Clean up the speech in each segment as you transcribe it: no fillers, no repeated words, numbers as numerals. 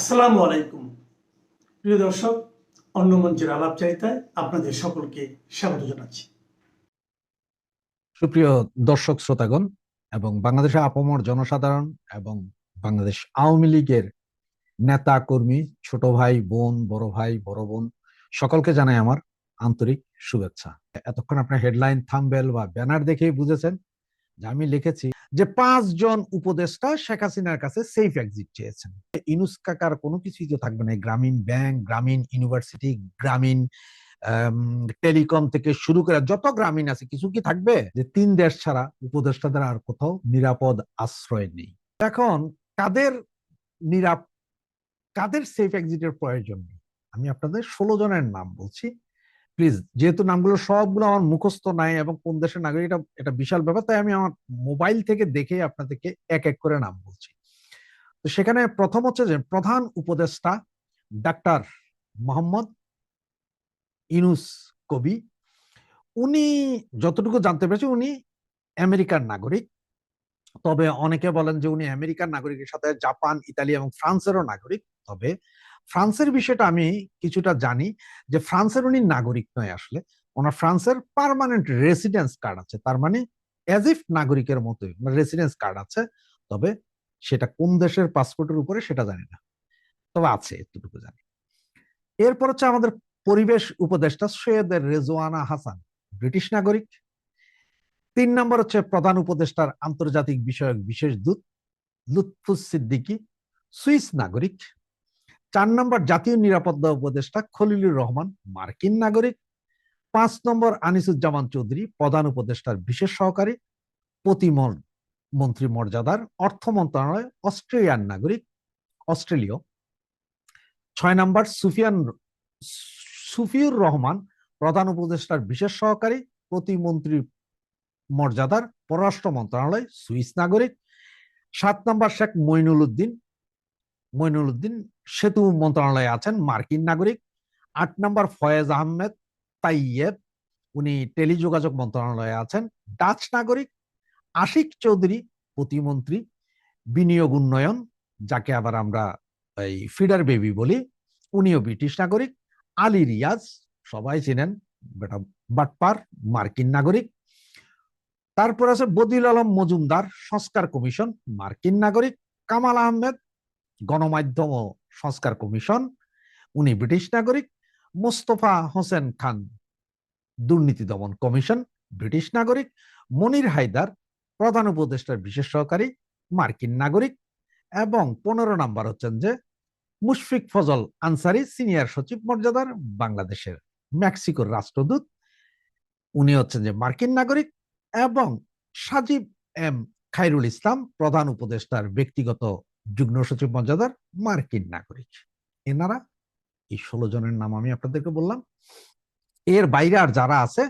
আসসালামু আলাইকুম প্রিয় দর্শক, অন্য মঞ্চের আলাপচারিতায় আপনাদের সকলকে স্বাগত জানাচ্ছি। সুপ্রিয় দর্শক শ্রোতাগণ এবং বাংলাদেশের আপামর জনসাধারণ এবং বাংলাদেশ আওয়ামী লীগের নেতা কর্মী, ছোট ভাই বোন, বড় ভাই বড় বোন, সকলকে জানাই আমার আন্তরিক শুভেচ্ছা। এতক্ষণ আপনার হেডলাইন, থাম্বনেল বা ব্যানার দেখেই বুঝেছেন যে আমি লিখেছি যে 5 জন উপদেষ্টা শেখ হাসিনার কাছে সেফ এক্সিট চেয়েছেন। ইনুস কাকার কোনো কিছুই তো থাকবে না। গ্রামীণ ব্যাংক, গ্রামীণ ইউনিভার্সিটি, গ্রামীণ টেলিকম থেকে শুরু করে যত গ্রামীণ আছে, কিছু কি থাকবে? যে 3 দেশ ছাড়া উপদেষ্টাদের আর কোথাও নিরাপদ আশ্রয় নেই। এখন কাদের নিরাপ কাদের সেফ এক্সিটের প্রয়োজন নেই? আমি আপনাদের 16 জনের নাম বলছি। প্লিজ, যেহেতু নামগুলো সবগুলো আমার মুখস্থ নাই এবং কোন দেশের নাগরিক এটা বিশাল ব্যাপার, তাই আমি আমার মোবাইল থেকে দেখে আপনাদেরকে এক এক করে নাম বলছি। তো সেখানে প্রথম হচ্ছে যে প্রধান উপদেষ্টা ডাক্তার মোহাম্মদ ইউনূস কবি। উনি, যতটুকু জানতে পেরেছি, উনি আমেরিকার নাগরিক। তবে অনেকে বলেন যে উনি আমেরিকার নাগরিকের সাথে জাপান, ইতালি এবং ফ্রান্সেরও নাগরিক। তবে ফ্রান্সের বিষয়টা আমি কিছুটা জানি, যে ফ্রান্সের উনি নাগরিক নয়, আসলে ওনার ফ্রান্সের পার্মানেন্ট রেসিডেন্স কার্ড আছে। তার মানে অ্যাজ ইফ নাগরিকের মতোই রেসিডেন্স কার্ড আছে। তবে সেটা কোন দেশের পাসপোর্টের উপরে সেটা জানি না, তবে আছে, এতটুকু জানি। এরপর হচ্ছে আমাদের পরিবেশ উপদেষ্টা সৈয়দ রেজওয়ানা হাসান, ব্রিটিশ নাগরিক। 3 নম্বর হচ্ছে প্রধান উপদেষ্টার আন্তর্জাতিক বিষয়ক বিশেষ দূত লুৎফুস সিদ্দিকী, সুইস নাগরিক। 4 নম্বর জাতীয় নিরাপত্তা উপদেষ্টা খলিলুর রহমান, মার্কিন নাগরিক। 5 নম্বর আনিসুজ্জামান চৌধুরী, প্রধান উপদেষ্টার বিশেষ সহকারী, প্রতিমন্ত্রী মর্যাদার, অর্থ মন্ত্রণালয়, অস্ট্রেলিয়ান নাগরিক, অস্ট্রেলীয়। 6 নম্বর সুফিউর রহমান, প্রধান উপদেষ্টার বিশেষ সহকারী, প্রতিমন্ত্রী মর্যাদার, পররাষ্ট্র মন্ত্রণালয়, সুইস নাগরিক। 7 নম্বর শেখ মইনুল উদ্দিন সেতু মন্ত্রণালয়ে আছেন, মার্কিন নাগরিক। 8 নম্বর ফয়েজ আহমেদ তাইয়েব, উনি টেলিযোগাযোগ মন্ত্রণালয়ে আছেন, ডাচ নাগরিক। আশিক চৌধুরী, প্রতিমন্ত্রী বিনিয়োগ উন্নয়ন, যাকে আবার আমরা এই ফিডার বেবি বলি, উনিও ব্রিটিশ নাগরিক। আলী রিয়াজ, সবাই চিনেন, বেটা বাটপার, মার্কিন নাগরিক। তারপর আছে বদিউল আলম মজুমদার, সংস্কার কমিশন, মার্কিন নাগরিক। কামাল আহমেদ, গণমাধ্যম ও সংস্কার কমিশন, উনি ব্রিটিশ নাগরিক। মোস্তফা হোসেন খান, দুর্নীতি দমন কমিশন, ব্রিটিশ নাগরিক। মনির হায়দার, প্রধান উপদেষ্টার বিশেষ সহকারী, মার্কিন নাগরিক। এবং 15 নম্বর হচ্ছেন যে মুশফিক ফজল আনসারি, সিনিয়র সচিব মর্যাদার, বাংলাদেশের মেক্সিকোর রাষ্ট্রদূত, উনি হচ্ছেন যে মার্কিন নাগরিক। এবং সাজিব এম খায়রুল ইসলাম, প্রধান উপদেষ্টার ব্যক্তিগত যুগ্ম সচিব মর্যাদার, মার্কিন নাগরিক। এনারা, এই 16 জনের নাম আমি আপনাদেরকে বললাম। এর বাইরে আর যারা আছে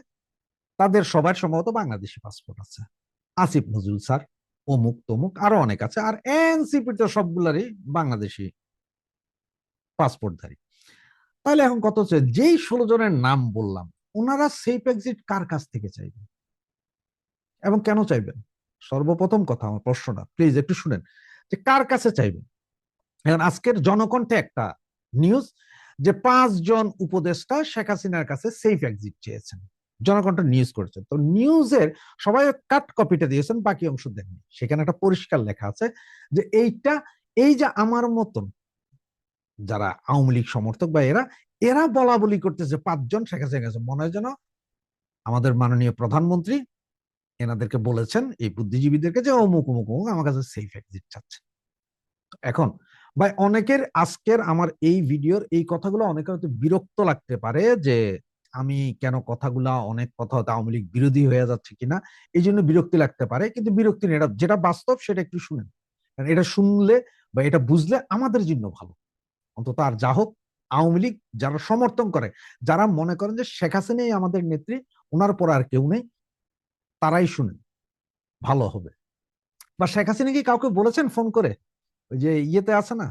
তাদের সবার সম্ভবত বাংলাদেশি পাসপোর্ট আছে। আসিফ নজরুল স্যার, অমুক তমুক, আরো অনেক আছে। আর এনসিপি তো সবগুলারই বাংলাদেশি পাসপোর্টধারী। তাহলে এখন কত হচ্ছে, যেই 16 জনের নাম বললাম, ওনারা সেফ এক্সিট কার কাছ থেকে চাইবেন এবং কেন চাইবেন? সর্বপ্রথম কথা, আমার প্রশ্নটা প্লিজ একটু শুনেন, যে কার কাছে চাইবেন। এখন আজকের জনকণ্ঠে একটা নিউজ, যে 5 জন উপদেষ্টা শেখ হাসিনার কাছে সেফ এক্সিট চেয়েছেন, জনকণ্ঠ নিউজ করেছেন। তো নিউজের সবাই কাট কপিটা দিয়েছেন, বাকি অংশ দেননি। সেখানে একটা পরিষ্কার লেখা আছে যে এই যে আমার মতন যারা আওয়ামী লীগ সমর্থক বা এরা এরা বলা বলি করতেছে 5 জন শেখ হাসিনার কাছে, মনে হয় যেন আমাদের মাননীয় প্রধানমন্ত্রী এনাদেরকে বলেছেন, এই বুদ্ধিজীবীদেরকে, যে অমুক অমুক অমুক আমার কাছে সেফ এক্সিট চাচ্ছে। এখন ভাই, অনেকের আজকের আমার এই ভিডিওর এই কথাগুলো অনেকের হয়তো বিরক্ত লাগতে পারে, যে আমি কেন কথাগুলা, অনেক কথা হয়তো আওয়ামী লীগ বিরোধী হয়ে যাচ্ছে কিনা, এই জন্য বিরক্তি লাগতে পারে। কিন্তু বিরক্তি নেই, এটা যেটা বাস্তব সেটা একটু শুনেন। কারণ এটা শুনলে বা এটা বুঝলে আমাদের জন্য ভালো। অন্তত আর যা হোক, আওয়ামী লীগ যারা সমর্থন করে, যারা মনে করেন যে শেখ হাসিনাই আমাদের নেত্রী, ওনার পর আর কেউ নেই, তারাই শুনেন, ভালো হবে। বা শেখ হাসিনা কি কাউকে বলেছেন ফোন করে? ওই যে ইয়েতে আছে না,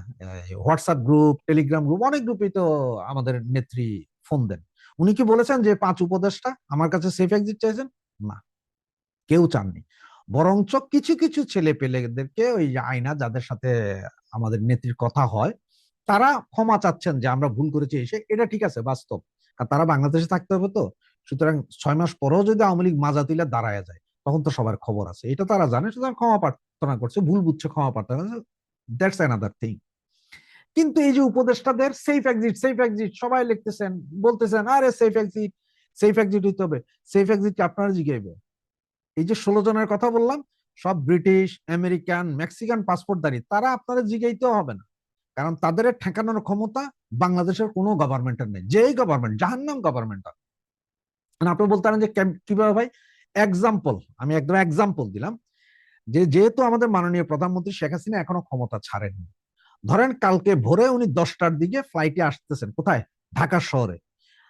হোয়াটসঅ্যাপ গ্রুপ, টেলিগ্রাম গ্রুপ, অনেক গ্রুপেই তো আমাদের নেত্রী ফোন দেন। উনি কি বলেছেন যে 5 উপদেষ্টা আমার কাছে সেফ এক্সিট চাইছেন? না, কেউ চাননি। বরঞ্চ কিছু কিছু ছেলে পেলেদেরকে, ওই যে আয়না, যাদের সাথে আমাদের নেত্রীর কথা হয়, তারা ক্ষমা চাচ্ছেন যে আমরা ভুল করেছি এসে, এটা ঠিক আছে, বাস্তব। আর তারা বাংলাদেশে থাকতে হবে তো, সুতরাং 6 মাস পরেও যদি আওয়ামী লীগ মাজা তুলে দাঁড়ায় যায়, তখন তো সবার খবর আছে, এটা তারা জানে, সুতরাং ক্ষমা প্রার্থনা করছে, ভুল বুঝছে, ক্ষমা প্রার্থনা করছে, দ্যাটস অ্যানাদার থিং। কিন্তু এই যে উপদেষ্টাদের সেফ এক্সিট, সেফ এক্সিট সবাই লিখতেছেন, বলতেছেন আরে সেফ এক্সিট, সেফ এক্সিট হইতে হবে। সেফ এক্সিট কি আপনারা জিগাইবে? এই যে 16 জনের কথা বললাম, সব ব্রিটিশ, আমেরিকান, মেক্সিকান পাসপোর্টধারী, তারা আপনারা জিগাইতেও হবে না, কারণ তাদের ঠেকানোর ক্ষমতা বাংলাদেশের কোনো গভর্নমেন্টের নেই। যেই গভর্নমেন্ট, জাহান্নাম গভর্নমেন্ট। আপনি বলতে পারেন যে কিভাবে ভাই? এক্সাম্পল, আমি একদম এক্সাম্পল দিলাম, যে যেহেতু আমাদের মাননীয় প্রধানমন্ত্রী শেখ হাসিনা এখনো ক্ষমতা ছাড়েননি, ধরেন কালকে ভোরে উনি 10টার দিকে ফ্লাইটে আসতেছেন, কোথায়? ঢাকা শহরে।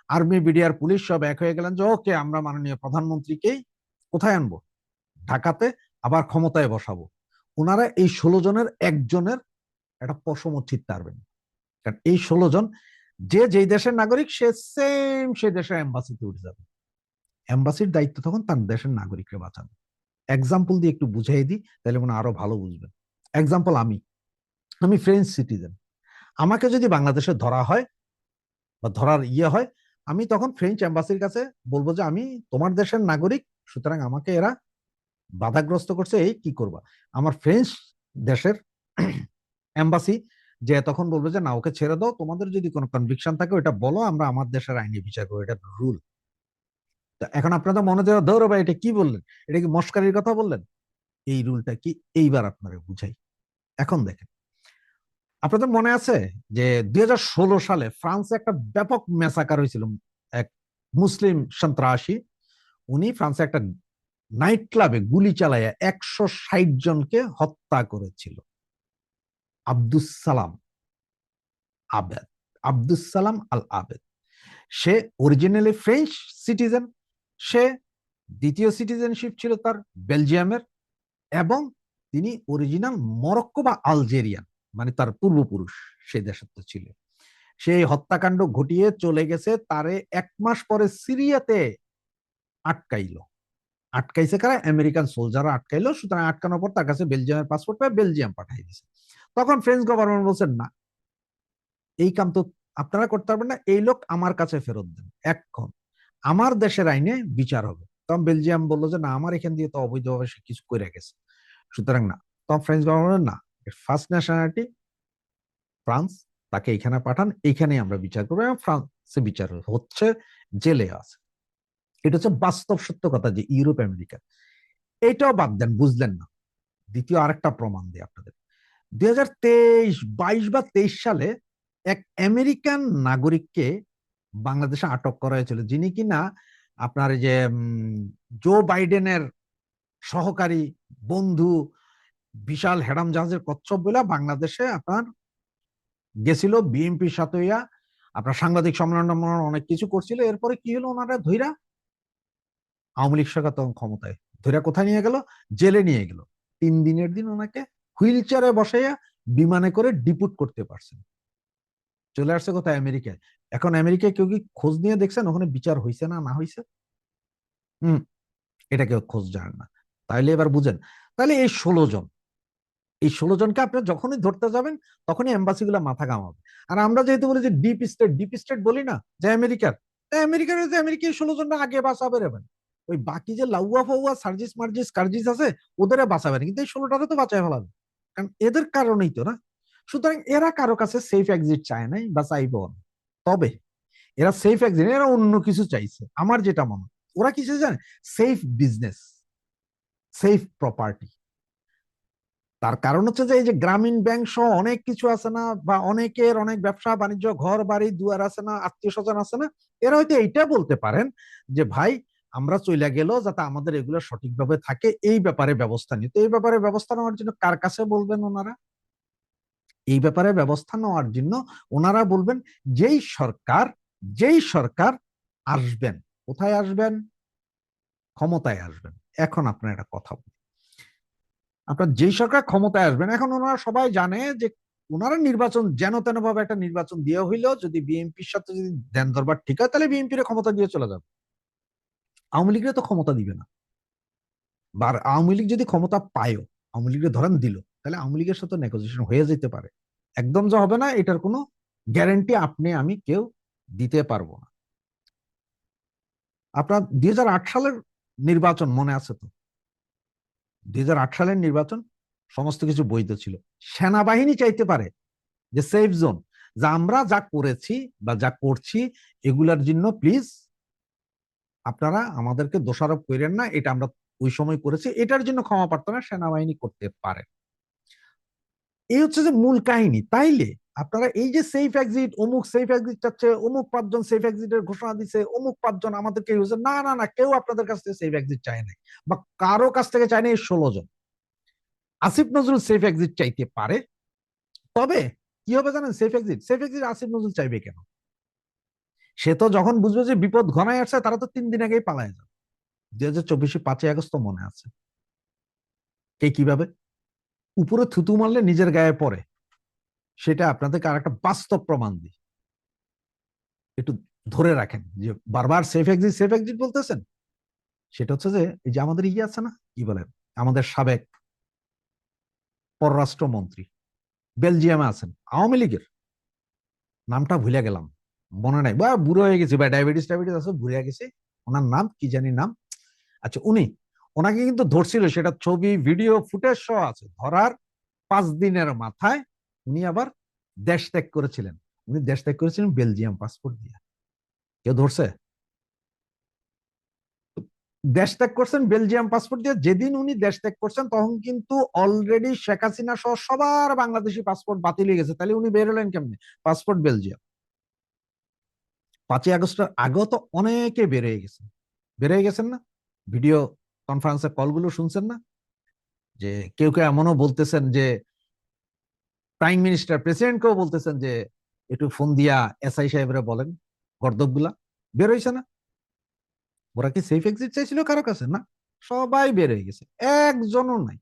আর্মি, বিডিআর, পুলিশ সব এক হয়ে গেলেন যে ওকে, আমরা মাননীয় প্রধানমন্ত্রীকেই কোথায় আনবো? ঢাকাতে, আবার ক্ষমতায় বসাবো। ওনারা এই 16 জনের একজনের একটা পশম ঠিক পারবেন, কারণ এই 16 জন যে যেই দেশের নাগরিক, সে সেম সেই দেশের এম্বাসিতে উঠে যাবে। এম্বাসির দায়িত্ব তখন তার দেশের নাগরিককে বাঁচানো। এক্সাম্পল দিয়ে একটু বুঝাই দিই, তাহলে মনে আরো ভালো বুঝবেন। এক্সাম্পল, আমি আমি ফ্রেঞ্চ সিটিজেন। আমাকে যদি বাংলাদেশে ধরা হয় বা ধরার হয়, আমি তখন ফ্রেঞ্চ এম্বাসির কাছে বলবো যে আমি তোমার দেশের নাগরিক, সুতরাং আমাকে এরা বাধাগ্রস্ত করছে, এই কি করবা? আমার ফ্রেঞ্চ দেশের এম্বাসি যে তখন বলবে যে না, ওকে ছেড়ে দাও, তোমাদের যদি কোনো কনভিকশন থাকে ওটা বলো, আমরা আমার দেশের আইনে বিচার করবো, এটা রুল। এখন আপনাদের মনে দেওয়া দৌড় ভাই, এটা কি বললেন? এটা কি মস্কারির কথা বললেন? এই রুলটা কি, এইবার আপনারা বুঝাই। এখন দেখেন, আপনাদের মনে আছে যে 2016 সালে ফ্রান্সে একটা ব্যাপক মেসাকার হয়েছিল, এক মুসলিম সন্ত্রাসী, উনি ফ্রান্সে একটা নাইট ক্লাবে গুলি চালাইয়া 160 জনকে হত্যা করেছিল। আব্দুস সালাম আবেদ, আব্দুস সালাম আল আবেদ। সে অরিজিনালি ফ্রেঞ্চ সিটিজেন, সে দ্বিতীয় সিটিজেনশিপ ছিল তার বেলজিয়ামের, এবং তিনি অরিজিনাল মরক্কো বা আলজেরিয়ান, মানে তার পূর্বপুরুষ সে দেশের তো ছিল। সেই হত্যাকাণ্ড ঘটিয়ে চলে গেছে, তারে 1 মাস পরে সিরিয়াতে আটকাইলো। আটকাইছে কারা? আমেরিকান সোলজাররা আটকাইলো। সুতরাং আটকানোর পর তার কাছে বেলজিয়ামের পাসপোর্ট পায়, বেলজিয়াম পাঠাই দিছে। তখন ফ্রেঞ্চ গভর্নমেন্ট বলছেন না, এই কাম তো আপনারা করতে পারবেন না, এই লোক আমার কাছে ফেরত দেন, এখন আমার দেশের আইনে বিচার হবে। তখন বেলজিয়াম বললো যে না, আমার এখান দিয়ে তো অবৈধভাবে সে কিছু করে গেছে, সুতরাং না। তখন ফ্রেঞ্চ গভর্নমেন্ট না, ফার্স্ট ন্যাশনালিটি ফ্রান্স, তাকে এখানে পাঠান, এইখানেই আমরা বিচার করবো, এবং ফ্রান্সে বিচার হচ্ছে, জেলে আছে। এটা হচ্ছে বাস্তব সত্য কথা, যে ইউরোপ, আমেরিকা। এইটাও বাদ দেন, বুঝলেন না। দ্বিতীয় আরেকটা প্রমাণ দিই আপনাদের। 2022 বা 23 সালে এক আমেরিকান নাগরিককে বাংলাদেশে আটক করা হয়েছিল, যিনি কিনা আপনার যে জো বাইডেনের সহকারী, বন্ধু, বিশাল হেরাম জাহাজের কচ্ছপ বলে বাংলাদেশে আপনার গেছিল, বিএনপির সাথে আপনার সাংবাদিক সম্মেলন অনেক কিছু করছিল। এরপরে কি হলো, ওনারা ধইরা, আওয়ামী লীগ সরকার তখন ক্ষমতায়, ধইরা কোথায় নিয়ে গেল? জেলে নিয়ে গেল। 3 দিনের দিন ওনাকে হুইল চেয়ারে বসাইয়া বিমানে করে ডিপুট করতে পারছেন। চলে আসছে কোথায়? আমেরিকায়। এখন আমেরিকায় কেউ কি খোঁজ নিয়ে দেখছেন ওখানে বিচার হয়েছে না না হয়েছে? হম, এটা কেউ খোঁজ জানেন না। তাইলে এবার বুঝেন, তাহলে এই 16 জনকে আপনার যখনই ধরতে যাবেন, তখনই এম্বাসি গুলা মাথা ঘামাবে। আর আমরা যেহেতু বলি যে ডিপ স্টেট, ডিপ স্টেট বলি না, যে আমেরিকার, আমেরিকা এই 16 জনটা আগে বাঁচাবে রে ভাই। ওই বাকি যে লাউয়া ফাউয়া সার্জিস মার্জিস কার্জিস আছে, ওদের বাঁচাবে না, কিন্তু এই 16টারে তো বাঁচায় ফেলাবে, কারণ এদের কারণেই তো না। সুতরাং এরা কারো কাছে সেফ এক্সিট চায় নাই বা চাইব না। তবে এরা সেফ এক্সিট, এরা অন্য কিছু চাইছে, আমার যেটা মনে হয়। ওরা কিছু জানে, সেফ বিজনেস, সেফ প্রপার্টি। তার কারণ হচ্ছে যে এই যে গ্রামীণ ব্যাংক সহ অনেক কিছু আছে না, বা অনেকের অনেক ব্যবসা বাণিজ্য, ঘর বাড়ি দুয়ার আছে না, আত্মীয় স্বজন আছে না, এরা হয়তো এইটা বলতে পারেন যে ভাই, আমরা চলে গেল যাতে আমাদের এগুলো সঠিকভাবে থাকে, এই ব্যাপারে ব্যবস্থা নিতে। এই ব্যাপারে ব্যবস্থা নেওয়ার জন্য কার কাছে বলবেন ওনারা? এই ব্যাপারে ব্যবস্থা নেওয়ার জন্য ওনারা বলবেন যেই সরকার আসবেন। কোথায় আসবেন? ক্ষমতায় আসবেন। এখন আপনার একটা কথা বলি, আপনার যেই সরকার ক্ষমতায় আসবেন, এখন ওনারা সবাই জানে যে ওনারা নির্বাচন যেন তেন ভাবে একটা নির্বাচন দিয়ে হইলেও, যদি বিএনপির সাথে যদি দেন দরবার ঠিক হয়, তাহলে বিএনপির ক্ষমতা দিয়ে চলে যাবে। আওয়ামী লীগের তো ক্ষমতা দিবে না। বা আওয়ামী লীগ যদি ক্ষমতা পায়ও, আওয়ামী লীগের ধরেন দিল, তাহলে আওয়ামী লীগের সাথে নেগোসিয়েশন হয়ে যেতে পারে, একদম যে হবে না এটার কোনো গ্যারান্টি আপনি আমি কেউ দিতে পারবো না। আপনার 2008 সালের নির্বাচন মনে আছে তো? 2008 সালের নির্বাচন সমস্ত কিছু বৈধ ছিল। সেনাবাহিনী চাইতে পারে যে সেফ জোন, যা আমরা যা করেছি বা যা করছি এগুলার জন্য প্লিজ আপনারা আমাদেরকে দোষারোপ করেন না, এটা আমরা ওই সময় করেছি, এটার জন্য ক্ষমা প্রার্থনা সেনাবাহিনী করতে পারে। এই হচ্ছে যে মূল কাহিনী। তাইলে আপনারা এই যে সেফ এক্সিট, অমুক সেফ এক্সিট চাচ্ছে, অমুক 5 জন সেফ এক্সিটের ঘোষণা দিচ্ছে, অমুক 5 জন আমাদেরকে না না না, কেউ আপনাদের কাছ থেকে সেফ এক্সিট চায় নাই, বা কারো কাছ থেকে চায় নাই 16 জন। আসিফ নজরুল সেফ এক্সিট চাইতে পারে, তবে কি হবে জানেন? সেফ এক্সিট আসিফ নজরুল চাইবে কেন? সে তো যখন বুঝবে যে বিপদ ঘনায় আসছে, তারা তো 3 দিন আগেই পালায় যাবে। 2024 5ই আগস্ট মনে আছে কে কিভাবে উপরে থুতু মারলে নিজের গায়ে পড়ে, সেটা আপনাদেরকে আর একটা বাস্তব প্রমাণ দিই। একটু ধরে রাখেন যে বারবার সেফ এক্সিট বলতেছেন, সেটা হচ্ছে যে এই যে আমাদের ইয়ে আছে না, কি বলেন, আমাদের সাবেক পররাষ্ট্রমন্ত্রী বেলজিয়ামে আছেন, আওয়ামী লীগের, নামটা ভুলে গেলাম, মনে নাই, বা বুড়ো হয়ে গেছে, বা ডায়াবেটিস টাইবেটিস আছে, ভুলে গেছে ওনার নাম, কি জানি নাম। আচ্ছা, ওনাকে কিন্তু ধরছিল, সেটা ছবি ভিডিও ফুটেজ সহ আছে। ধরার 5 দিনের মাথায় উনি আবার দেশ ত্যাগ করেছিলেন। উনি দেশ ত্যাগ করেছিলেন বেলজিয়াম পাসপোর্ট দিয়ে। কেউ ধরছে? দেশ ত্যাগ করছেন বেলজিয়াম পাসপোর্ট দিয়ে। যেদিন উনি দেশ ত্যাগ করছেন তখন কিন্তু অলরেডি শেখ হাসিনা সহ সবার বাংলাদেশি পাসপোর্ট বাতিল হয়ে গেছে। তাহলে উনি বের হলেন কেমনে? Passport Belgium. 5ই আগস্টের আগেও তো অনেকে বের হয়ে গেছেন, না? ভিডিও কনফারেন্সের কলগুলো শুনছেন না? যে কেউ কেউ এমনও বলতেছেন যে প্রাইম মিনিস্টার, প্রেসিডেন্টকেও বলতেছেন যে একটু ফোন দিয়া এসআই সাহেবরা বলেন, গর্দব গুলা বের হয়েছে না? ওরা কি সেফ এক্সিট চাইছিল কারো কাছে? না, সবাই বের হয়ে গেছে, একজনও নাই,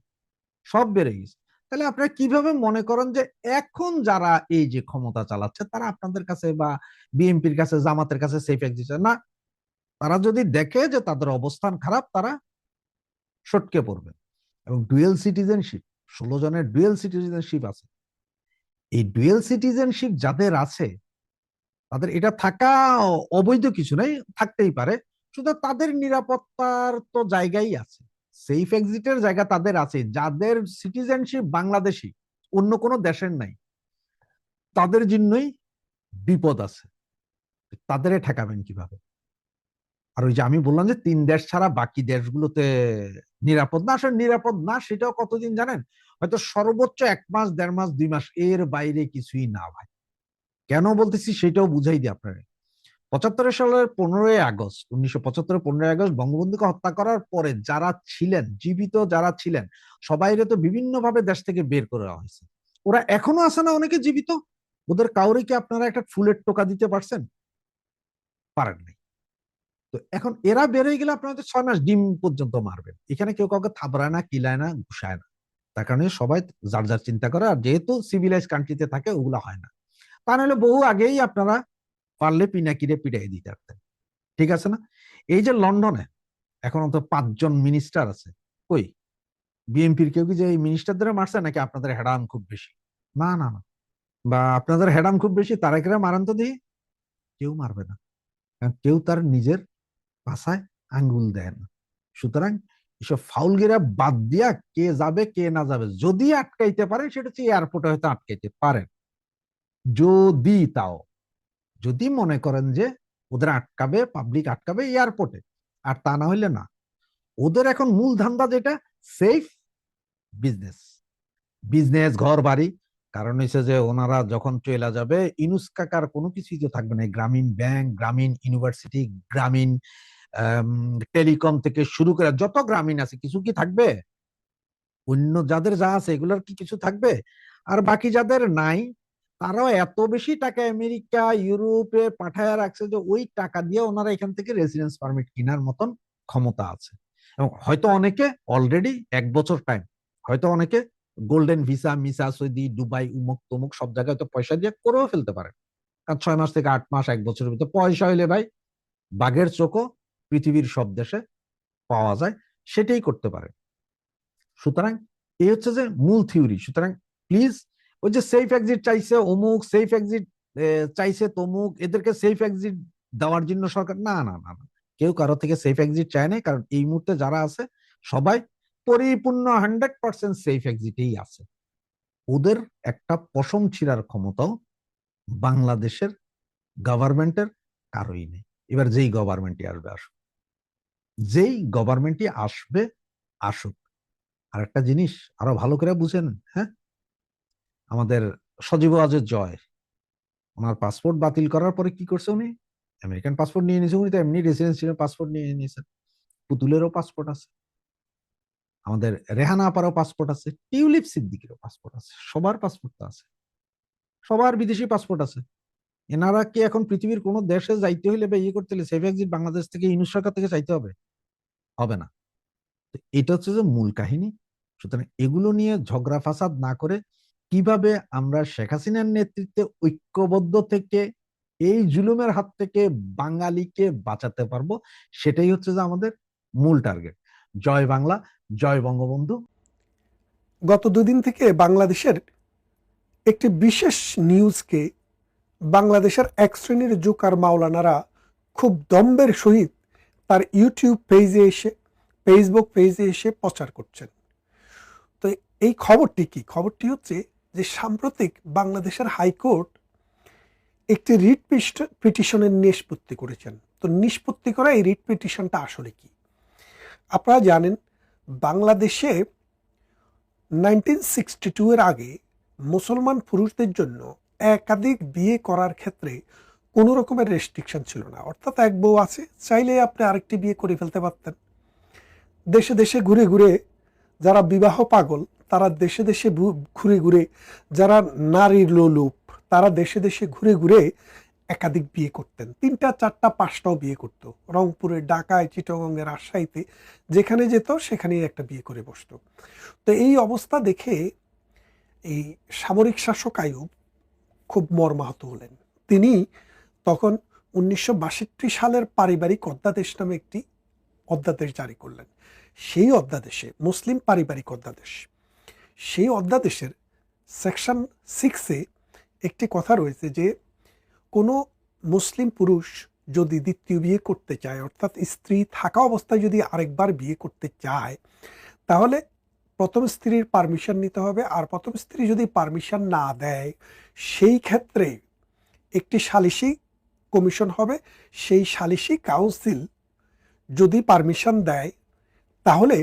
সব বের হয়ে গেছে। তাহলে আপনারা কিভাবে মনে করেন যে এখন যারা এই যে ক্ষমতা চালাচ্ছে তারা আপনাদের কাছে বা বিএনপির কাছে, জামাতের কাছে সেফ এক্সিট? না, তারা যদি দেখে যে তাদের অবস্থান খারাপ, তারা সটকে পড়বে। এবং ডুয়েল সিটিজেনশিপ, 16 জনের ডুয়েল সিটিজেনশিপ আছে। এই ডুয়েল সিটিজেনশিপ যাদের আছে, তাদের এটা থাকা অবৈধ কিছু নাই, থাকতেই পারে, শুধু তাদের নিরাপত্তার তো জায়গাই আছে, সেফ এক্সিটের জায়গা তাদের আছে। যাদের সিটিজেনশিপ বাংলাদেশি, অন্য কোনো দেশের নাই, তাদের জন্যই বিপদ আছে। তাদের ঠেকাবেন কিভাবে? আর ওই যে আমি বললাম যে 3 দেশ ছাড়া বাকি দেশগুলোতে নিরাপদ না, আসলে নিরাপদ না সেটাও কতদিন জানেন? হয়তো সর্বোচ্চ 1 মাস, 1.5 মাস, 2 মাস, এর বাইরে কিছুই না ভাই। কেন বলতেছি সেটাও বুঝাই দিই আপনারা। 75 সালের 15ই আগস্ট, 1975 15ই আগস্ট বঙ্গবন্ধুকে হত্যা করার পরে যারা ছিলেন, জীবিত যারা ছিলেন, সবাইরে তো বিভিন্ন ভাবে দেশ থেকে বের করে দেওয়া হয়েছে। ওরা এখনো আছে না অনেকে জীবিত? ওদের কাউরে কি আপনারা একটা ফুলের টোকা দিতে পারছেন? পারেন নাই। তো এখন এরা বের হয়ে গেলে আপনারা 6 মাস ডিম পর্যন্ত মারবেন, এখানে কেউ কাউকে থাবড়ায় না, কিলায় না, ঘুষায় না। তার কারণে সবাই যার যার চিন্তা করে। আর যেহেতু সিভিলাইজ কান্ট্রিতে থাকে, ওগুলো হয় না। তা নাহলে বহু আগেই আপনারা পারলে পিনাকিরে পিটাই দিতে পারতেন, ঠিক আছে না? এই যে লন্ডনে এখন তো 5 জন মিনিস্টার আছে, কই বিএনপির কেউ কি যে এই মিনিস্টারদের মারছে? নাকি আপনাদের হেডাম খুব বেশি? না না না, বা আপনাদের হেডাম খুব বেশি, তারেকেরা মারান তো দেখি। কেউ মারবে না, কারণ কেউ তার নিজের পাছায় আঙ্গুল দেয় না। সুতরাং এসব ফাউলগিরা বাদ দিয়া কে যাবে কে না যাবে, যদি আটকাইতে পারে সেটা হচ্ছে এয়ারপোর্টে হয়তো আটকাইতে পারেন, যদি তাও, যদি মনে করেন যে ওদের আটকাবে, পাবলিক আটকাবে এয়ারপোর্টে, আর তা না হইলে না। ওদের এখন মূল ধান্দা যেটা, সেফ বিজনেস, ঘর বাড়ি। কারণ হচ্ছে যে ওনারা যখন চলে যাবে, ইনুস কাকার কোনো কিছুই তো থাকবে না। গ্রামীণ ব্যাংক, গ্রামীণ ইউনিভার্সিটি, গ্রামীণ টেলিকম থেকে শুরু করে যত গ্রামীণ আছে, কিছু কি থাকবে? অন্য যাদের যা আছে এগুলোর কি কিছু থাকবে? আর বাকি যাদের নাই, তারাও এত বেশি টাকা আমেরিকা ইউরোপে পাঠায় রাখছে যে ওই টাকা দিয়ে ওনারা এখান থেকে রেসিডেন্স পারমিট কেনার মতন ক্ষমতা আছে। এবং হয়তো অনেকে অলরেডি 1 বছর টাইম, হয়তো অনেকে গোল্ডেন ভিসা, মিসা, সৌদি, দুবাই, উমুক তমুক সব জায়গায় তো পয়সা দিয়ে করেও ফেলতে পারে। কারণ 6 মাস থেকে 8 মাস, 1 বছরের ভিতরে পয়সা হইলে ভাই বাঘের চোখও পৃথিবীর সব দেশে পাওয়া যায়, সেটাই করতে পারে। সুতরাং এই হচ্ছে যে মূল থিওরি। সুতরাং প্লিজ ওই যে সেফ এক্সিট চাইছে অমুক, সেফ এক্সিট চাইছে তমুক, এদেরকে সেফ এক্সিট দেওয়ার জন্য সরকার, না না না না, কেউ কারো থেকে সেফ এক্সিট চায় না। কারণ এই মুহূর্তে যারা আছে সবাই পরিপূর্ণ 100% সেফ এক্সিটেই আছে। ওদের একটা পশম ছিঁড়ার ক্ষমতাও বাংলাদেশের গভর্নমেন্টের কারোই নেই। এবার যেই গভর্নমেন্টই আসবে আসুক, যেই গভর্নমেন্টই আসবে আসুক। আর একটা জিনিস আরো ভালো করে বুঝেন, হ্যাঁ, আমাদের সজীব ওয়াজেদ জয়, ওনার পাসপোর্ট বাতিল করার পরে কি করছে উনি? আমেরিকান পাসপোর্ট নিয়ে নিয়েছে, উনি তো এমনি রেসিডেন্সিয়াল পাসপোর্ট নিয়ে নিয়েছেন। পুতুলেরও পাসপোর্ট আছে, আমাদের রেহানা আপারও পাসপোর্ট আছে, টিউলিপ সিদ্দিকেরও পাসপোর্ট আছে, সবার পাসপোর্ট আছে, সবার বিদেশি পাসপোর্ট আছে। এনারা কি এখন পৃথিবীর কোন দেশে যাইতে হইলে বা ইয়ে করতে হলে সেফ এক্সিট বাংলাদেশ থেকে, ইউনুস সরকার থেকে চাইতে হবে? হবে না। তো এটা হচ্ছে যে মূল কাহিনী। সুতরাং এগুলো নিয়ে ঝগড়া ফাসাদ না করে কিভাবে আমরা শেখ হাসিনার নেতৃত্বে ঐক্যবদ্ধ থেকে এই জুলুমের হাত থেকে বাঙালিকে বাঁচাতে পারবো, সেটাই হচ্ছে যে আমাদের মূল টার্গেট। জয় বাংলা, জয় বঙ্গবন্ধু। গত দুদিন থেকে বাংলাদেশের একটি বিশেষ নিউজকে বাংলাদেশের এক শ্রেণীর জোকার মাওলানারা খুব দম্ভের সহিত তার ইউটিউব পেজে এসে, ফেসবুক পেজে এসে প্রচার করছেন। তো এই খবরটি কি? খবরটি হচ্ছে যে সাম্প্রতিক বাংলাদেশের হাইকোর্ট একটি রিট পিটিশনের নিষ্পত্তি করেছেন। তো নিষ্পত্তি করা এই রিট পিটিশনটা আসলে কি? আপনারা জানেন বাংলাদেশে 1962 এর আগে মুসলমান পুরুষদের জন্য একাধিক বিয়ে করার ক্ষেত্রে কোনো রকমের রেস্ট্রিকশন ছিল না। অর্থাৎ এক বউ আছে, চাইলে আপনি আরেকটি বিয়ে করে ফেলতে পারতেন। দেশে দেশে ঘুরে ঘুরে যারা বিবাহ পাগল, তারা দেশে দেশে ঘুরে ঘুরে, যারা নারীর লোলুপ, তারা দেশে দেশে ঘুরে ঘুরে একাধিক বিয়ে করতেন। 3টা 4টা 5টাও বিয়ে করতো। রংপুরে, ঢাকায়, চিটাগংয়ে, রাজশাহীতে যেখানে যেত সেখানেই একটা বিয়ে করে বসতো। তো এই অবস্থা দেখে এই সামরিক শাসক আইয়ুব খুব মর্মাহত হলেন। তিনি তখন 1962 সালের পারিবারিক অধ্যাদেশ নামে একটি অধ্যাদেশ জারি করলেন। সেই অধ্যাদেশে, মুসলিম পারিবারিক অধ্যাদেশ, সেই অধ্যাদেশের সেকশন 6-এ একটি কথা রয়েছে যে কোনো মুসলিম পুরুষ যদি দ্বিতীয় বিয়ে করতে চায়, অর্থাৎ স্ত্রী থাকা অবস্থায় যদি আরেকবার বিয়ে করতে চায়, তাহলে প্রথম স্ত্রীর পারমিশন নিতে হবে। আর প্রথম স্ত্রী যদি পারমিশন না দেয়, সেই ক্ষেত্রে একটি সালিসি কমিশন হবে। সেই সালিসি কাউন্সিল যদি পারমিশন দেয় তাহলে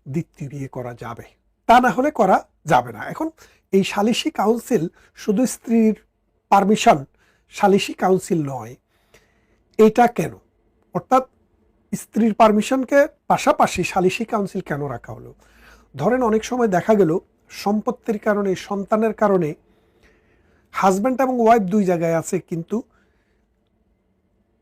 দ্বিতীয় বিয়ে করা যাবে, তা না হলে করা যাবে না। এখন এই সালিসি কাউন্সিল শুধু স্ত্রীর পারমিশন সালিসি কাউন্সিল নয়। এটা কেন? অর্থাৎ স্ত্রীর পারমিশনকে পাশাপাশি সালিসি কাউন্সিল কেন রাখা হলো? ধরেন অনেক সময় দেখা গেল সম্পত্তির কারণে, সন্তানের কারণে হাজব্যান্ড এবং ওয়াইফ দুই জায়গায় আছে, কিন্তু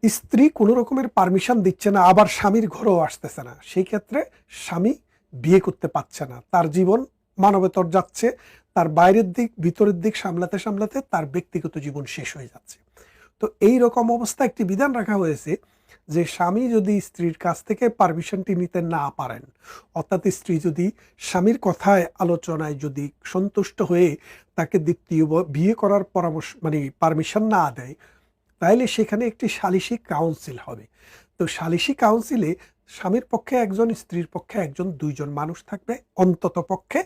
স্ত্রী কোনো রকমের পারমিশন দিচ্ছে না, আবার স্বামীর ঘরেও আসতেছে না। সেই ক্ষেত্রে স্বামী বিয়ে করতে পারছে না, তার জীবন মানবেতর যাচ্ছে, তার বাইরের দিক ভিতরের দিক সামলাতে সামলাতে তার ব্যক্তিগত জীবন শেষ হয়ে যাচ্ছে। তো এই রকম অবস্থা একটি বিধান রাখা হয়েছে যে স্বামী যদি স্ত্রীর কাছ থেকে পারমিশনটি নিতে না পারেন, অর্থাৎ স্ত্রী যদি স্বামীর কথায় আলোচনায় যদি সন্তুষ্ট হয়ে তাকে দ্বিতীয় বিয়ে করার পরামর্শ পারমিশন না দেয়, তাইলে সেখানে একটি সালিসি কাউন্সিল হবে। তো সালিসি কাউন্সিলে স্বামীর পক্ষে একজন, স্ত্রীর পক্ষে একজন, দুইজন মানুষ থাকবে অন্তত পক্ষে।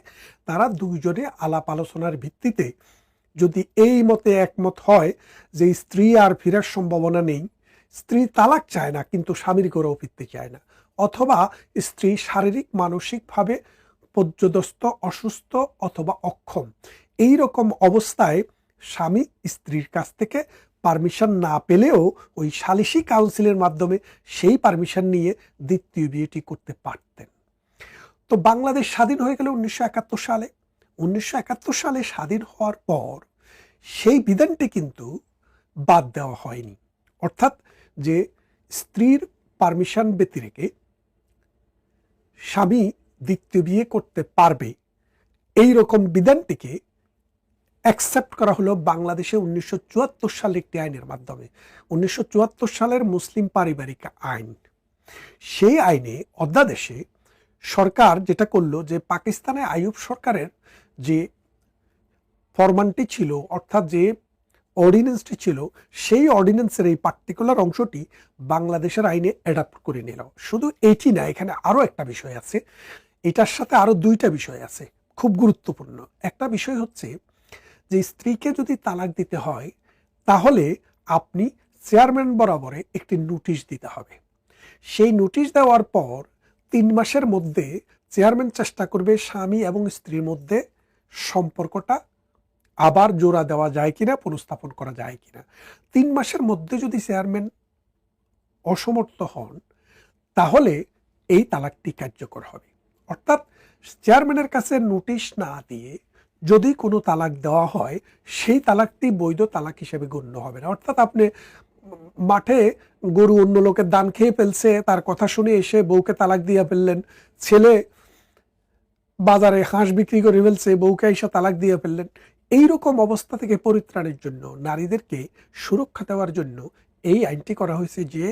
তারা দুইজনে আলাপ আলোচনার ভিত্তিতে যদি এই মতে একমত হয় যে স্ত্রী আর ফেরার সম্ভাবনা নেই, স্ত্রী তালাক চায় না কিন্তু স্বামীর ঘরেও ফিরতে চায় না, অথবা স্ত্রী শারীরিক মানসিকভাবে পর্যদস্ত, অসুস্থ অথবা অক্ষম, এই রকম অবস্থায় স্বামী স্ত্রীর কাছ থেকে পারমিশন না পেলেও ওই সালিসি কাউন্সিলের মাধ্যমে সেই পারমিশন নিয়ে দ্বিতীয় বিয়েটি করতে পারতেন। তো বাংলাদেশ স্বাধীন হয়ে গেল 1971 সালে। 1971 সালে স্বাধীন হওয়ার পর সেই বিধানটি কিন্তু বাদ দেওয়া হয়নি। অর্থাৎ যে স্ত্রীর পারমিশন ব্যতিরেকে স্বামী দ্বিতীয় বিয়ে করতে পারবে, এই রকম বিধানটিকে অ্যাকসেপ্ট করা হলো বাংলাদেশে 1974 সালে একটি আইনের মাধ্যমে। 1974 সালের মুসলিম পারিবারিক আইন, সেই আইনে অধ্যাদেশে সরকার যেটা করলো যে পাকিস্তানে আইয়ুব সরকারের যে ফরমানটি ছিল, অর্থাৎ যে অর্ডিন্যান্সটি ছিল, সেই অর্ডিন্যান্সের এই পার্টিকুলার অংশটি বাংলাদেশের আইনে অ্যাডাপ্ট করে নিল। শুধু এটি না, এখানে আরো একটা বিষয় আছে, এটার সাথে আরো দুইটা বিষয় আছে খুব গুরুত্বপূর্ণ। একটা বিষয় হচ্ছে যে স্ত্রীকে যদি তালাক দিতে হয় তাহলে আপনি চেয়ারম্যান বরাবরে একটি নোটিশ দিতে হবে। সেই নোটিশ দেওয়ার পর 3 মাসের মধ্যে চেয়ারম্যান চেষ্টা করবে স্বামী এবং স্ত্রীর মধ্যে সম্পর্কটা আবার জোড়া দেওয়া যায় কিনা, পুনঃস্থাপন করা যায় কিনা। 3 মাসের মধ্যে যদি চেয়ারম্যান অসমর্থ হন তাহলে এই তালাকটি কার্যকর হবে। অর্থাৎ চেয়ারম্যানের কাছে নোটিশ না দিয়ে যদি কোনো তালাক দেওয়া হয় সেই তালাকটি বৈধ তালাক হিসেবে গণ্য হবে না। অর্থাৎ আপনি মাঠে গরু অন্য লোকের দান খেয়ে ফেলছে, তার কথা শুনে এসে বউকে তালাক দিয়ে ফেললেন, ছেলে বাজারে হাঁস বিক্রি করে ফেলছে, বউকে এসে তালাক দিয়ে ফেললেন। এইরকম অবস্থা থেকে পরিত্রাণের জন্য, নারীদেরকে সুরক্ষা দেওয়ার জন্য এই আইনটি করা হয়েছে যে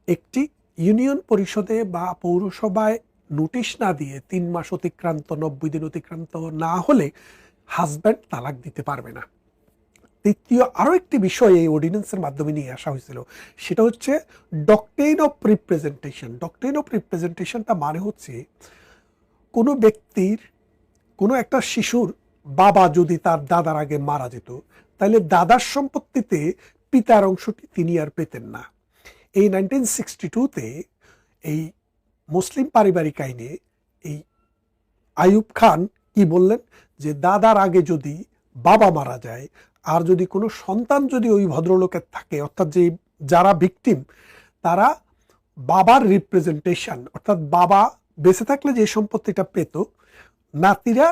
একটি ইউনিয়ন পরিষদে বা পৌরসভায় নোটিশ না দিয়ে 3 মাস অতিক্রান্ত, 90 দিন অতিক্রান্ত না হলে হাজব্যান্ড তালাক দিতে পারবে না। তৃতীয় আরো একটি বিষয় এই অর্ডিন্যান্সের মাধ্যমে নিয়ে আসা হয়েছিল, সেটা হচ্ছে doctrine of representation. Doctrine of রিপ্রেজেন্টেশনটা মানে হচ্ছে কোনো ব্যক্তির, কোনো একটা শিশুর বাবা যদি তার দাদার আগে মারা যেত তাহলে দাদার সম্পত্তিতে পিতার অংশটি তিনি আর পেতেন না। এই 1962-তে এই মুসলিম পারিবারিক আইনে এই আইয়ুব খান কি বললেন যে দাদার আগে যদি বাবা মারা যায় আর যদি কোনো সন্তান যদি ওই ভদ্রলোকের থাকে, অর্থাৎ যে যারা ভিকটিম তারা বাবার রিপ্রেজেন্টেশন, অর্থাৎ বাবা বেঁচে থাকলে যে সম্পত্তিটা পেত, নাতিরা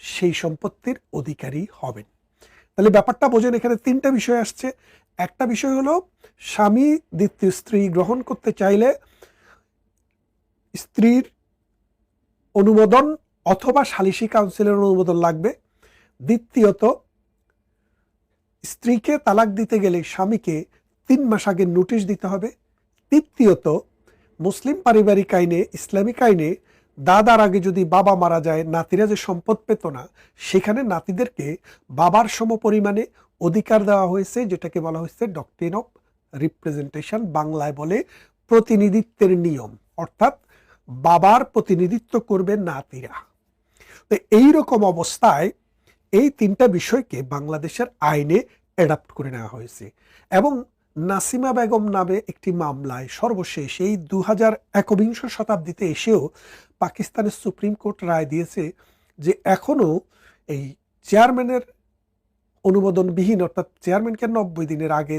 সেই সম্পত্তির অধিকারী হবেন। তাহলে ব্যাপারটা বোঝেন, এখানে 3টা বিষয় আসছে। একটা বিষয় হলো স্বামী দ্বিতীয় স্ত্রী গ্রহণ করতে চাইলে স্ত্রীর অনুমোদন অথবা সালিসি কাউন্সিলের অনুমোদন লাগবে। দ্বিতীয়ত, স্ত্রীকে তালাক দিতে গেলে স্বামীকে 3 মাস আগে নোটিশ দিতে হবে। তৃতীয়ত, মুসলিম পারিবারিক আইনে, ইসলামিক আইনে দাদার আগে যদি বাবা মারা যায় নাতিরা যে সম্পদ পেত না, সেখানে নাতিদেরকে বাবার সমপরিমাণে অধিকার দেওয়া হয়েছে, যেটাকে বলা হয়েছে ডক্ট্রিন অফ রিপ্রেজেন্টেশন, বাংলায় বলে প্রতিনিধিত্বের নিয়ম। অর্থাৎ বাবার প্রতিনিধিত্ব করবে নাতিরা। তো এইরকম অবস্থায় এই 3টা বিষয়কে বাংলাদেশের আইনে অ্যাডাপ্ট করে নেওয়া হয়েছে। এবং নাসিমা বেগম নামে একটি মামলায় সর্বশেষ এই 21বিংশ শতাব্দীতে এসেও পাকিস্তানের সুপ্রিম কোর্ট রায় দিয়েছে যে এখনো এই চেয়ারম্যানের অনুমোদনবিহীন, অর্থাৎ চেয়ারম্যানকে 90 দিনের আগে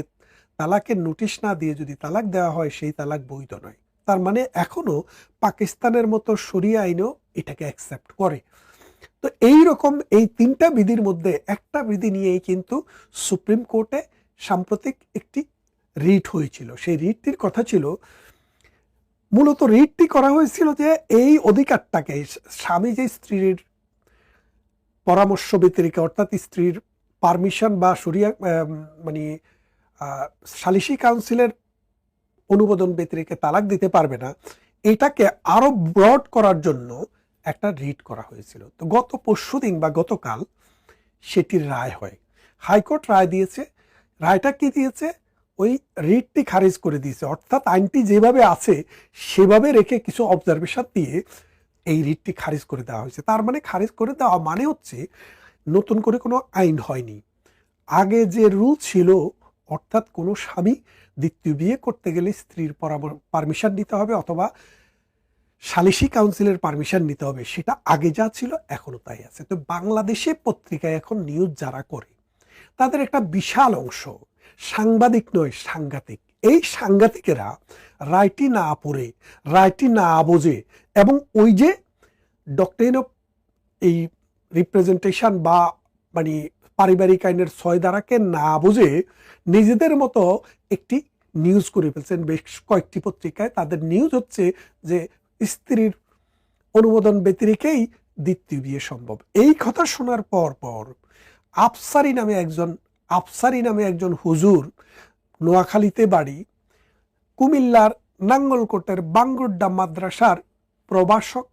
তালাকের নোটিশ না দিয়ে যদি তালাক দেওয়া হয় সেই তালাক বৈধ নয়। তার মানে এখনো পাকিস্তানের মতো শরিয়া আইনও এটাকে অ্যাকসেপ্ট করে। তো এই রকম এই 3টা বিধির মধ্যে একটা বিধি নিয়েই কিন্তু সুপ্রিম কোর্টে সাম্প্রতিক একটি রিট হয়েছিল। সেই রিটটির কথা ছিল, মূলত রিটটি করা হয়েছিল যে এই অধিকারটাকে স্বামী যে স্ত্রীর পরামর্শ ব্যতিরেকে, অর্থাৎ স্ত্রীর পারমিশন বা শরিয়া মানে সালিসি কাউন্সিলের অনুমোদন ব্যতিরেকে তালাক দিতে পারবে না, এটাকে আরো ব্রড করার জন্য একটা রিট করা হয়েছিল। তো গত পরশুদিন বা গতকাল সেটির রায় হয়। হাইকোর্ট রায় দিয়েছে। রায়টা কি দিয়েছে? ওই রিটটি খারিজ করে দিয়েছে। অর্থাৎ আইনটি যেভাবে আছে সেভাবে রেখে কিছু অবজারভেশন দিয়ে এই রিটটি খারিজ করে দেওয়া হয়েছে। তার মানে খারিজ করে দেওয়া মানে হচ্ছে নতুন করে কোনো আইন হয়নি। আগে যে রুল ছিল, অর্থাৎ কোনো স্বামী দ্বিতীয় বিয়ে করতে গেলে স্ত্রীর পারমিশন নিতে হবে অথবা সালিসি কাউন্সিলের পারমিশন নিতে হবে, সেটা আগে যা ছিল এখনো তাই আছে। তো বাংলাদেশে পত্রিকায় এখন নিউজ যারা করে তাদের একটা বিশাল অংশ সাংবাদিক নয়, সাংঘাতিক। এই সাংঘাতিকেরা রায়টি না পড়ে, রায়টি না বোঝে এবং ওই যে ডক্ট্রিন অফ এই রিপ্রেজেন্টেশন বা মানে পারিবারিক আইনের 6 ধারাকে না বুঝে নিজেদের মতো একটি নিউজ করে ফেলছেন বেশ কয়েকটি পত্রিকায়। তাদের নিউজ হচ্ছে যে স্ত্রীর অনুমোদন ব্যতিরেকেই দ্বিতীয় বিয়ে সম্ভব। এই কথা শোনার পর আফসারি নামে একজন হুজুর, নোয়াখালীতে বাড়ি, কুমিল্লার নাঙ্গলকোটের বাঙ্গুরডা মাদ্রাসার প্রভাষক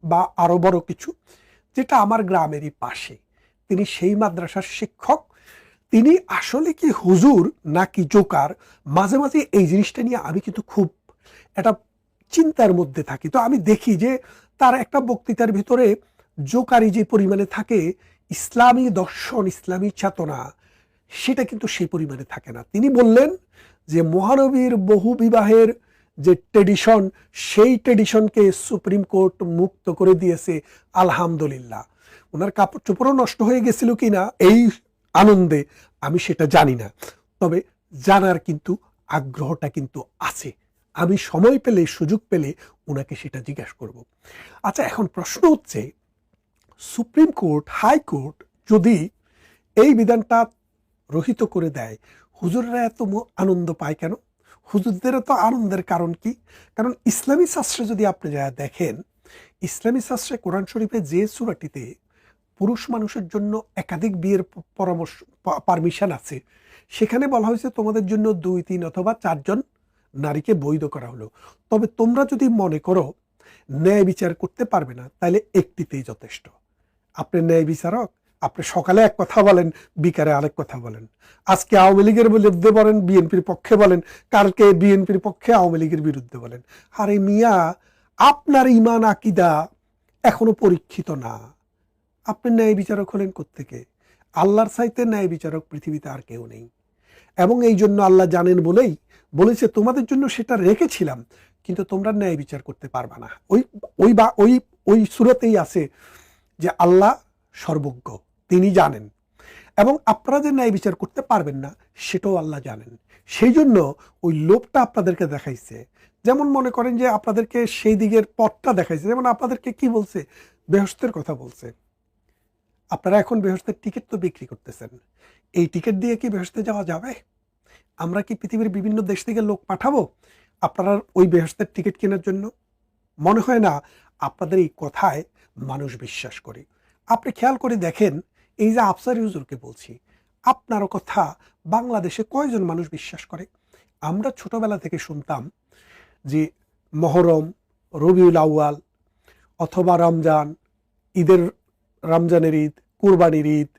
বা আরো বড় কিছু, যেটা আমার গ্রামেরই পাশে, তিনি সেই মাদ্রাসার শিক্ষক, তিনি আসলে কি হুজুর নাকি জোকার? মাঝে মাঝে এই জিনিসটা নিয়ে আমি কিন্তু খুব একটা চিন্তার মধ্যে থাকি। তো আমি দেখি যে তার একটা বক্তৃতার ভিতরে জোকারি যে পরিমাণে থাকে, ইসলামী দর্শন, ইসলামী চেতনা সেটা কিন্তু সেই পরিমাণে থাকে না। তিনি বললেন যে মহানবীর বহু বিবাহের যে ট্রেডিশন, সেই ট্রেডিশনকে সুপ্রিম কোর্ট মুক্ত করে দিয়েছে, আলহামদুলিল্লাহ। ওনার কাপড় চোপড়ও নষ্ট হয়ে গেছিল কিনা এই আনন্দে আমি সেটা জানি না, তবে জানার কিন্তু আগ্রহটা কিন্তু আছে। আমি সময় পেলে, সুযোগ পেলে ওনাকে সেটা জিজ্ঞাসা করব। আচ্ছা, এখন প্রশ্ন হচ্ছে, সুপ্রিম কোর্ট, হাইকোর্ট যদি এই বিধানটা রহিত করে দেয়, হুজুররা এত আনন্দ পায় কেন? হুজুরদের তো আনন্দের কারণ কি? কারণ ইসলামী শাস্ত্রে যদি আপনি যা দেখেন, ইসলামী শাস্ত্রে কোরআন শরীফে যে সূরাটিতে পুরুষ মানুষের জন্য একাধিক বিয়ের পরামর্শ, পারমিশন আছে, সেখানে বলা হয়েছে তোমাদের জন্য 2, 3 অথবা 4 জন নারীকে বৈধ করা হলো। তবে তোমরা যদি মনে করো ন্যায় বিচার করতে পারবে না, তাহলে একটিতেই যথেষ্ট। আপনি ন্যায় বিচারক, আপনি সকালে এক কথা বলেন, বিকালে আরেক কথা বলেন। আজকে আওয়ামী লীগের বিরুদ্ধে বলেন, বিএনপির পক্ষে বলেন, কালকে বিএনপির পক্ষে আওয়ামী লীগের বিরুদ্ধে বলেন। আরে মিয়া, আপনার ঈমান আকীদা এখনো পরীক্ষিত না, আপনি ন্যায় বিচারক হলেন কোত্থেকে? আল্লাহর চাইতে ন্যায় বিচারক পৃথিবীতে আর কেউ নেই। এবং এই জন্য আল্লাহ জানেন বলেই বলেছে তোমাদের জন্য সেটা রেখেছিলাম, কিন্তু তোমরা ন্যায় বিচার করতে পারবা না। ওই সূরাতেই আছে যে আল্লাহ সর্বজ্ঞ, তিনি জানেন, এবং আপনারা যে ন্যায় বিচার করতে পারবেন না সেটাও আল্লাহ জানেন। সেই জন্য ওই লোভটা আপনাদেরকে দেখাইছে। যেমন মনে করেন যে আপনাদেরকে সেই দিকের পথটা দেখাইছে, যেমন আপনাদেরকে কি বলছে, বেহেশতের কথা বলছে। আপনারা এখন বেহেশতের টিকিট তো বিক্রি করতেছেন, এই টিকিট দিয়ে কি বেহেশতে যাওয়া যাবে? আমরা কি পৃথিবীর বিভিন্ন দেশ থেকে লোক পাঠাবো আপনারা ওই বেহেশতের টিকিট কেনার জন্য? মনে হয় না আপনাদের এই কথায় মানুষ বিশ্বাস করে। আপনি খেয়াল করে দেখেন, এই যে আফসারি হুজুরকে বলছি, আপনার কথা বাংলাদেশে কয়জন মানুষ বিশ্বাস করে? আমরা ছোটবেলা থেকে শুনতাম যে মহরম, রবিউল আউয়াল অথবা রমজান, রমজানের ঈদ, কুরবানির ঈদ,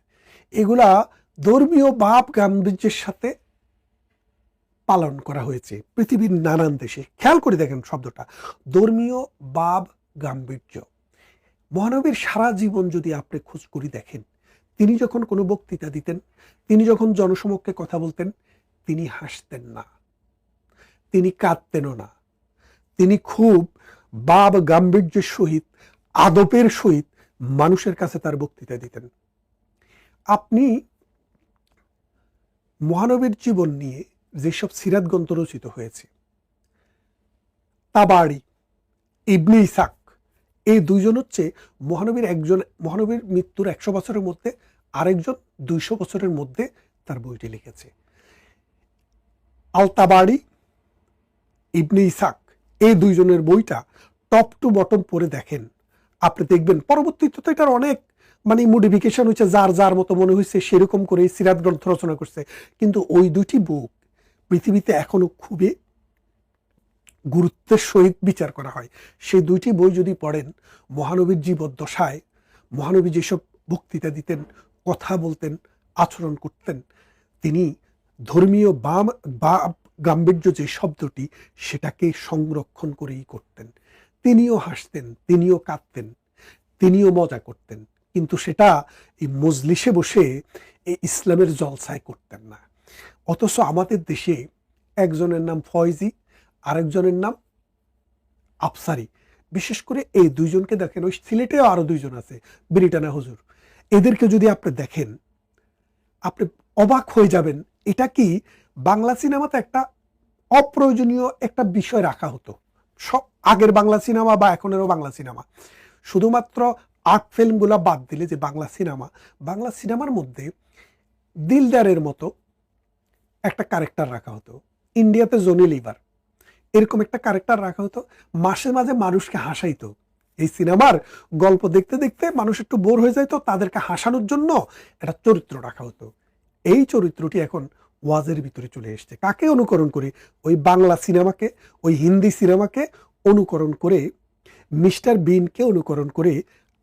এগুলা ধর্মীয় ভাব গাম্ভীর্যের সাথে পালন করা হয়েছে পৃথিবীর নানান দেশে। খেয়াল করে দেখেন শব্দটা, ধর্মীয় ভাব গাম্ভীর্য। মহানবীর সারা জীবন যদি আপনি খোঁজ করে দেখেন, তিনি যখন কোনো বক্তৃতা দিতেন, তিনি যখন জনসমক্ষে কথা বলতেন, তিনি হাসতেন না, তিনি কাঁদতেনও না, তিনি খুব ভাব গাম্ভীর্যের সহিত, আদবের সহিত মানুষের কাছে তার বক্তৃতা দিতেন। আপনি মহানবীর জীবন নিয়ে যেসব সিরাত গ্রন্থ রচিত হয়েছে, তাবারি, ইবনে ইসাক, এই দুইজন হচ্ছে মহানবীর মৃত্যুর 100 বছরের মধ্যে আরেকজন 200 বছরের মধ্যে তার বইটি লিখেছে। আল তাবারি, ইবনে ইসাক, এই দুইজনের বইটা টপ টু বটম পড়ে দেখেন, আপনি দেখবেন পরবর্তীতে তো এটার অনেক মডিফিকেশন হয়েছে, যার যার মতো মনে হয়েছে সেরকম করে সিরাত গ্রন্থ রচনা করছে। কিন্তু ওই দুটি বুক পৃথিবীতে এখনো খুবই গুরুত্বের সহিত বিচার করা হয়। সেই দুইটি বই যদি পড়েন, মহানবীর জীবদ্দশায় মহানবী যেসব বক্তৃতা দিতেন, কথা বলতেন, আচরণ করতেন, তিনি ধর্মীয় বা গাম্ভীর্য যে শব্দটি, সেটাকে সংরক্ষণ করেই করতেন। তিনিও হাসতেন, তিনিও কাঁদতেন, তিনিও মজা করতেন, কিন্তু সেটা এই মজলিসে বসে এই ইসলামের জলসায় করতেন না। অথচ আমাদের দেশে একজনের নাম ফয়জি, আরেকজনের নাম আফসারি। বিশেষ করে এই দুইজনকে দেখেন, ওই সিলেটেও আরো দুইজন আছে, ব্রিটানা হুজুর। এদেরকে যদি আপনি দেখেন, আপনি অবাক হয়ে যাবেন, এটা কি বাংলা সিনেমাতে একটা অপ্রয়োজনীয় একটা বিষয় রাখা হতো। সব আগের বাংলা সিনেমা বা এখনেরও বাংলা সিনেমা, শুধুমাত্র আর্ট ফিল্মগুলো বাদ দিলে যে বাংলা সিনেমার মধ্যে দিলদারের মতো একটা ক্যারেক্টার রাখা হতো। ইন্ডিয়াতে জনি লিভার, এরকম একটা ক্যারেক্টার রাখা হতো, মাঝে মাঝে মানুষকে হাসাইতো। এই সিনেমার গল্প দেখতে দেখতে মানুষ একটু বোর হয়ে যাইতো, তাদেরকে হাসানোর জন্য একটা চরিত্র রাখা হতো। এই চরিত্রটি এখন ওয়াজের ভিতরে চলে এসছে। কাকে অনুকরণ করে? ওই বাংলা সিনেমাকে, ওই হিন্দি সিনেমাকে অনুকরণ করে, মিস্টার বিনকে অনুকরণ করে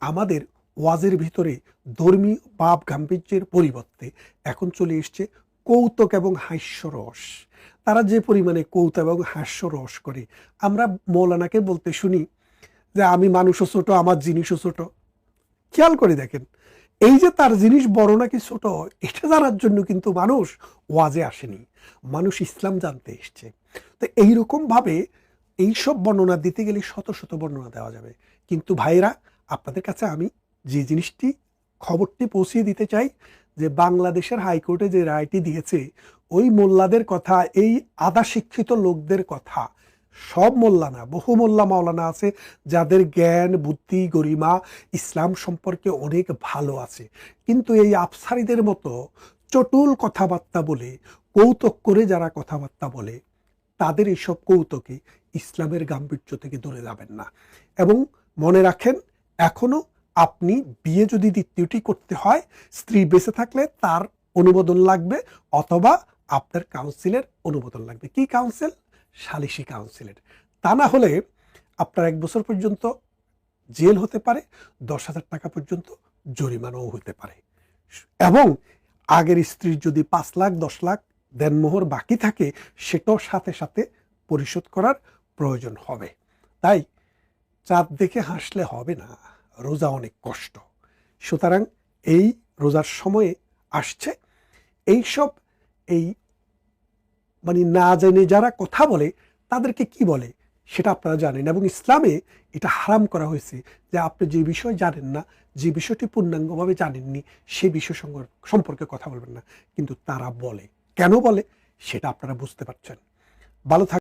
আমাদের ওয়াজের ভিতরে ধর্মীয় ভাব গাম্ভীর্যের পরিবর্তে এখন চলে এসছে কৌতুক এবং হাস্যরস। তারা যে পরিমাণে কৌতুক এবং হাস্যরস করে, আমরা মৌলানাকে বলতে শুনি যে আমি মানুষও ছোট, আমার জিনিসও ছোট। খেয়াল করে দেখেন, এই যে তার জিনিস বড় নাকি ছোট, এটা জানার জন্য কিন্তু মানুষ ওয়াজে আসেনি, মানুষ ইসলাম জানতে এসছে। তো এইরকম ভাবে এইসব বর্ণনা দিতে গেলে শত শত বর্ণনা দেওয়া যাবে। কিন্তু ভাইরা, আপনাদের কাছে আমি যে জিনিসটি, খবরটি পৌঁছিয়ে দিতে চাই যে বাংলাদেশের হাইকোর্টে যে রায়টি দিয়েছে, ওই মোল্লাদের কথা, এই আধা শিক্ষিত লোকদের কথা, সব মোল্লা না, বহু মোল্লা মাওলানা আছে যাদের জ্ঞান, বুদ্ধি, গরিমা ইসলাম সম্পর্কে অনেক ভালো আছে, কিন্তু এই আফসারিদের মতো চটুল কথাবার্তা বলে, কৌতুক করে যারা কথাবার্তা বলে, তাদের এইসব কৌতুকে ইসলামের গাম্ভীর্য থেকে দূরে যাবেন না। এবং মনে রাখেন, এখনো আপনি বিয়ে যদি দ্বিতীয়টি করতে হয়, স্ত্রী বেঁচে থাকলে তার অনুমোদন লাগবে, অথবা আপনার কাউন্সিলের অনুমোদন লাগবে। কি কাউন্সিল? সালিসি কাউন্সিলের। তা না হলে আপনার 1 বছর পর্যন্ত জেল হতে পারে, 10,000 টাকা পর্যন্ত জরিমানাও হতে পারে। এবং আগের স্ত্রীর যদি 5 লাখ 10 লাখ দেনমোহর বাকি থাকে, সেটাও সাথে সাথে পরিশোধ করার প্রয়োজন হবে। তাই চাঁদ দেখে হাসলে হবে না, রোজা অনেক কষ্ট। সুতরাং এই রোজার সময়ে আসছে, এইসব এই মানে না জেনে যারা কথা বলে তাদেরকে কি বলে সেটা আপনারা জানেন, এবং ইসলামে এটা হারাম করা হয়েছে যে আপনি যে বিষয় জানেন না, যে বিষয়টি পূর্ণাঙ্গভাবে জানেননি, সে বিষয় সম্পর্কে কথা বলবেন না। কিন্তু তারা বলে, কেন বলে সেটা আপনারা বুঝতে পারছেন। ভালো থাক।